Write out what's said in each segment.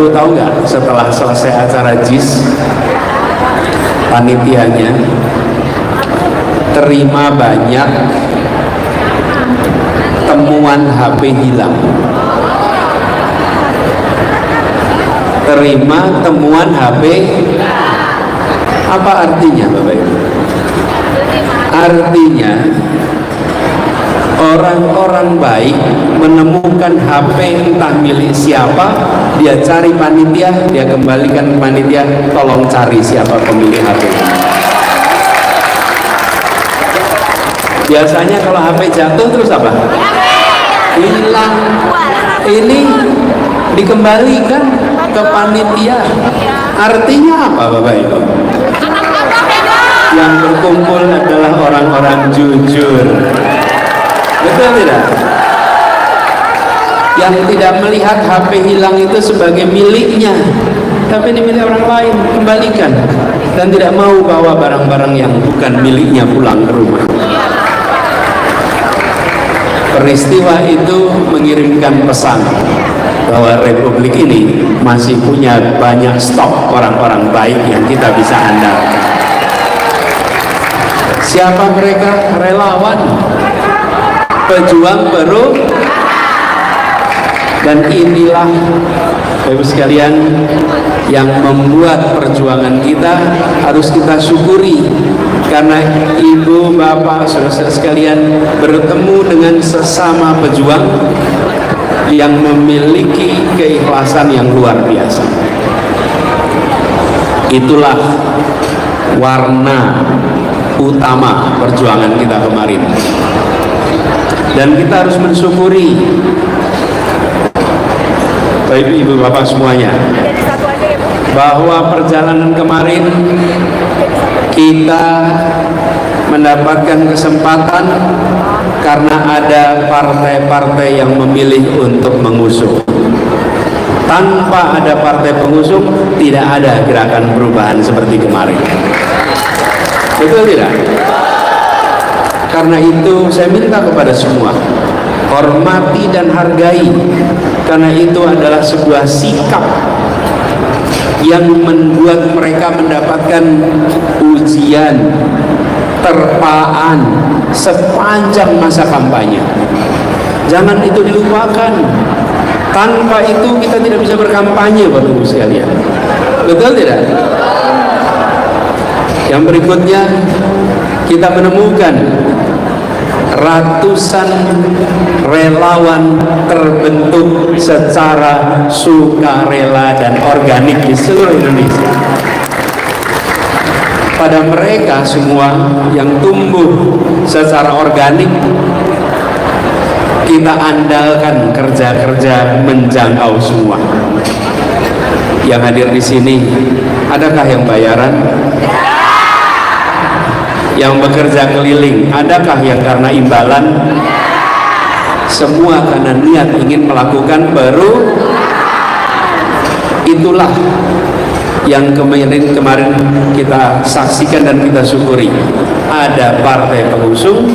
Ibu tahu nggak, setelah selesai acara JIS, panitianya terima banyak temuan HP hilang. Terima temuan HP. Apa artinya, Bapak Ibu? Artinya orang-orang baik menemukan HP entah milik siapa, dia cari panitia, dia kembalikan ke panitia, tolong cari siapa pemilik HP. Biasanya kalau HP jatuh terus apa? Hilang. Ini dikembalikan ke panitia. Artinya apa, Bapak Ibu? Yang berkumpul adalah orang-orang jujur. Betul tidak? Yang tidak melihat HP hilang itu sebagai miliknya, tapi ini milik orang lain, kembalikan. Dan tidak mau bawa barang-barang yang bukan miliknya pulang ke rumah. Peristiwa itu mengirimkan pesan bahwa Republik ini masih punya banyak stok orang-orang baik yang kita bisa andalkan. Siapa mereka? Relawan, pejuang baru. Dan inilah, Bapak-Ibu sekalian, yang membuat perjuangan kita harus kita syukuri, karena ibu, bapak, saudara sekalian bertemu dengan sesama pejuang yang memiliki keikhlasan yang luar biasa. Itulah warna utama perjuangan kita kemarin, dan kita harus mensyukuri, baik ibu bapak semuanya, bahwa perjalanan kemarin kita mendapatkan kesempatan karena ada partai-partai yang memilih untuk mengusung. Tanpa ada partai pengusung, tidak ada gerakan perubahan seperti kemarin. Betul tidak? Karena itu saya minta kepada semua, hormati dan hargai, karena itu adalah sebuah sikap yang membuat mereka mendapatkan ujian, terpaan sepanjang masa kampanye. Jangan itu dilupakan. Tanpa itu kita tidak bisa berkampanye, Bapak Ibu sekalian. Betul tidak? Yang berikutnya, kita menemukan ratusan relawan terbentuk secara sukarela dan organik di seluruh Indonesia. Pada mereka semua yang tumbuh secara organik, kita andalkan kerja-kerja menjangkau semua. Yang hadir di sini, adakah yang bayaran? Yang bekerja keliling, adakah yang karena imbalan? Semua karena niat ingin melakukan baru. Itulah yang kemarin kita saksikan dan kita syukuri. Ada partai pengusung,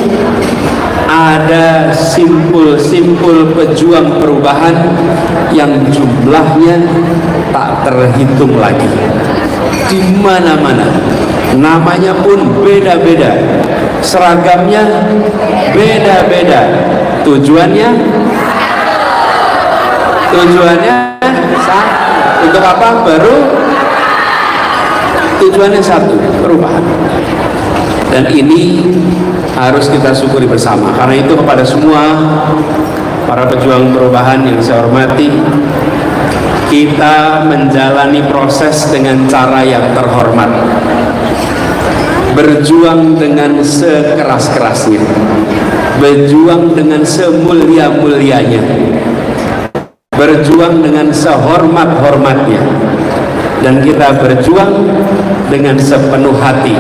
ada simpul-simpul pejuang perubahan yang jumlahnya tak terhitung lagi. Di mana-mana, namanya pun beda-beda, seragamnya beda-beda, tujuannya satu. Untuk apa? Baru. Tujuannya satu, perubahan. Dan ini harus kita syukuri bersama. Karena itu kepada semua para pejuang perubahan yang saya hormati, kita menjalani proses dengan cara yang terhormat, berjuang dengan sekeras-kerasnya, berjuang dengan semulia-mulianya, berjuang dengan sehormat-hormatnya, dan kita berjuang dengan sepenuh hati.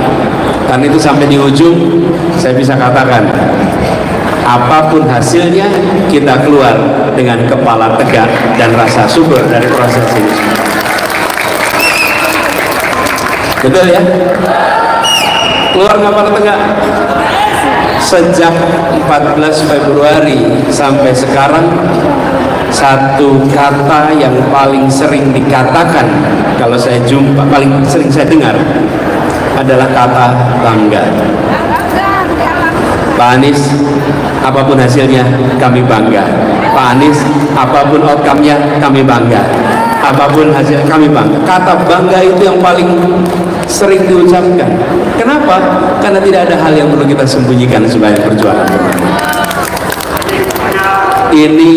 Karena itu sampai di ujung saya bisa katakan, apapun hasilnya kita keluar dengan kepala tegak dan rasa syukur dari proses ini. Betul ya? Keluar kepala tegak. Sejak 14 Februari sampai sekarang satu kata yang paling sering dikatakan kalau saya jumpa, paling sering saya dengar adalah kata bangga. Pak Anies, apapun hasilnya kami bangga. Pak Anies, apapun outcome-nya kami bangga. Apapun hasil kami bangga. Kata bangga itu yang paling sering diucapkan. Kenapa? Karena tidak ada hal yang perlu kita sembunyikan sebagai perjuangan. Ini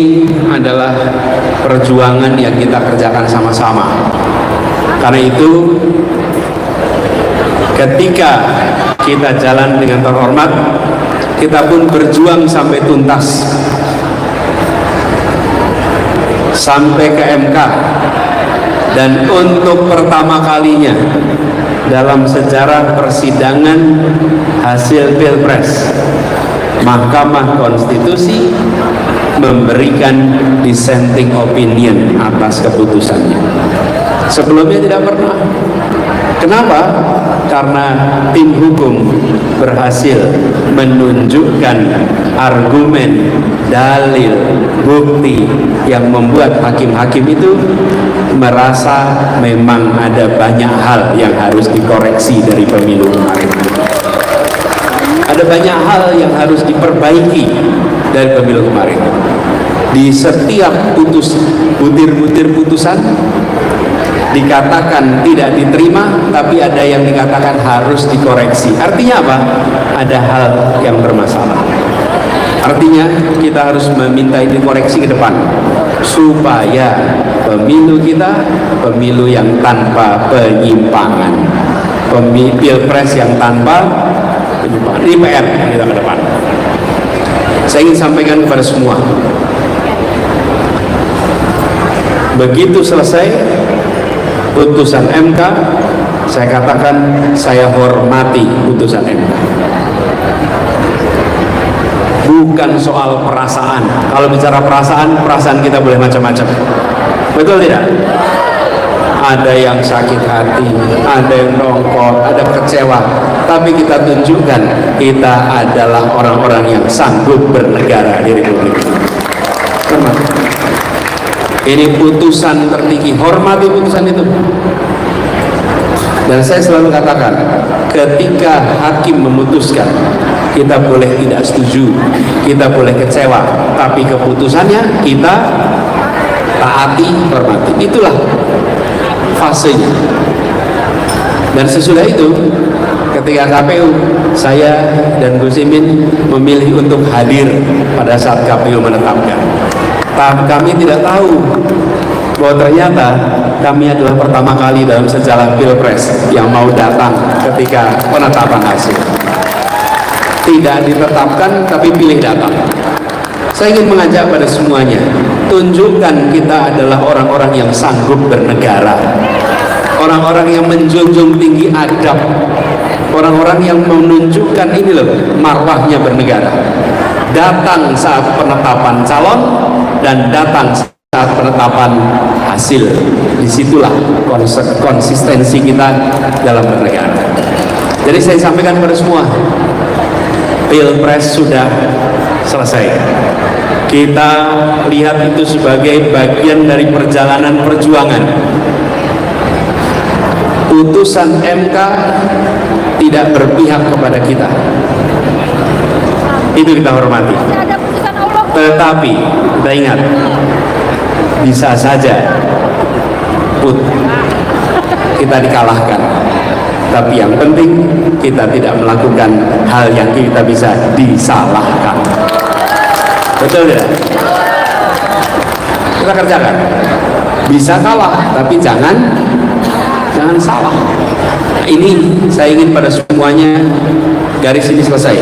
adalah perjuangan yang kita kerjakan sama-sama. Karena itu, ketika kita jalan dengan terhormat, kita pun berjuang sampai tuntas, sampai ke MK. Dan untuk pertama kalinya dalam sejarah persidangan hasil Pilpres, Mahkamah Konstitusi memberikan dissenting opinion atas keputusannya. Sebelumnya tidak pernah. Kenapa? Karena tim hukum berhasil menunjukkan argumen, dalil, bukti yang membuat hakim-hakim itu merasa memang ada banyak hal yang harus dikoreksi dari pemilu kemarin. Ada banyak hal yang harus diperbaiki dari pemilu kemarin. Di setiap butir-butir putusan dikatakan tidak diterima, tapi ada yang dikatakan harus dikoreksi. Artinya apa? Ada hal yang bermasalah. Artinya kita harus meminta ini koreksi ke depan, supaya pemilu kita pemilu yang tanpa penyimpangan, Pilpres yang tanpa penyimpangan. Ini PR kita ke depan. Saya ingin sampaikan kepada semua, begitu selesai putusan MK, saya katakan saya hormati putusan MK. Bukan soal perasaan. Kalau bicara perasaan kita boleh macam-macam. Betul tidak? Ada yang sakit hati, ada yang nongkol, ada kecewa. Tapi kita tunjukkan kita adalah orang-orang yang sanggup bernegara di Republik ini. Ini putusan tertinggi, hormati putusan itu. Dan saya selalu katakan, ketika hakim memutuskan, kita boleh tidak setuju, kita boleh kecewa, tapi keputusannya kita taati, hormati. Itulah fasenya. Dan sesudah itu, ketika KPU, saya dan Gus Imin memilih untuk hadir pada saat KPU menetapkan. Kami tidak tahu bahwa ternyata kami adalah pertama kali dalam sejarah Pilpres yang mau datang ketika penetapan hasil. Tidak ditetapkan, tapi pilih datang. Saya ingin mengajak pada semuanya, tunjukkan kita adalah orang-orang yang sanggup bernegara, orang-orang yang menjunjung tinggi adab, orang-orang yang menunjukkan ini loh marwahnya bernegara. Datang saat penetapan calon dan datang saat penetapan hasil. Disitulah konsistensi kita dalam bernegara. Jadi saya sampaikan kepada semua, Pilpres sudah selesai. Kita lihat itu sebagai bagian dari perjalanan perjuangan. Putusan MK tidak berpihak kepada kita. Itu kita hormati. Tetapi kita ingat, bisa saja kita dikalahkan. Tapi yang penting kita tidak melakukan hal yang kita bisa disalahkan. Betul tidak? Kita kerjakan. Bisa kalah, tapi jangan salah. Ini saya ingin pada semuanya, garis ini selesai.